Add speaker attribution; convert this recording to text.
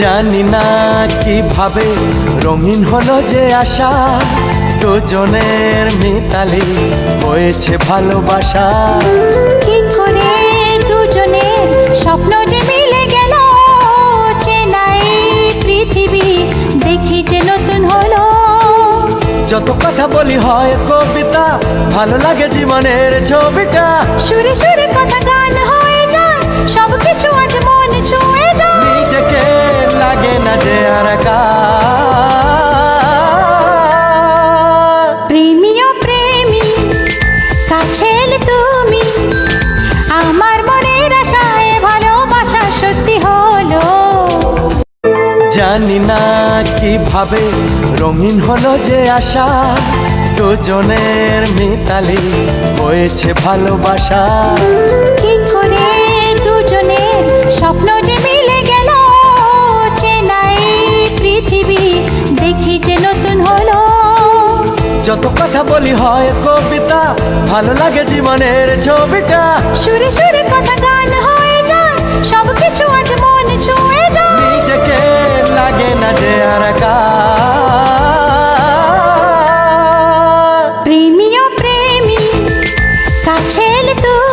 Speaker 1: জানি না কিভাবে রঙিন হলো যে আশা, দুজনের মিতালি হয়েছে ভালোবাসা।
Speaker 2: কি করে দুজনের স্বপ্ন যে মিলে গেল, চেনাই পৃথিবী দেখি যে নতুন হলো।
Speaker 1: যত কথা বলি হয় কবিতা, ভালো লাগে জীবনের ছবিটা।
Speaker 2: সুরে সুরে কথা গান হয়ে যায়, সবকিছু আজ মন ছুঁয়ে যায়।
Speaker 1: নিজেকে লাগে না যে আর একা।
Speaker 2: প্রেমী ও প্রেমী কাছে এলে তুমি, আমার মনের আশায় ভালোবাসা সত্যি হলো।
Speaker 1: জানি না কিভাবে রঙিন হলো যে আশা, দুজনের মিতালি হয়েছে ভালোবাসা।
Speaker 2: কি করে দুজনের স্বপ্ন যে মিলে গেল, চেনাই পৃথিবী দেখি যে নতুন হলো।
Speaker 1: যত কথা বলি হয় কবিতা, ভালো লাগে জীবনের ছবিটা।
Speaker 2: সুরে সুরে কথা গান হয়ে যায়, সবকিছু আজ মন ছুঁয়ে যায়।
Speaker 1: নিজেকে লাগে না যে আর একা।
Speaker 2: প্রেমী ও প্রেমী কাছে এলে তুমি।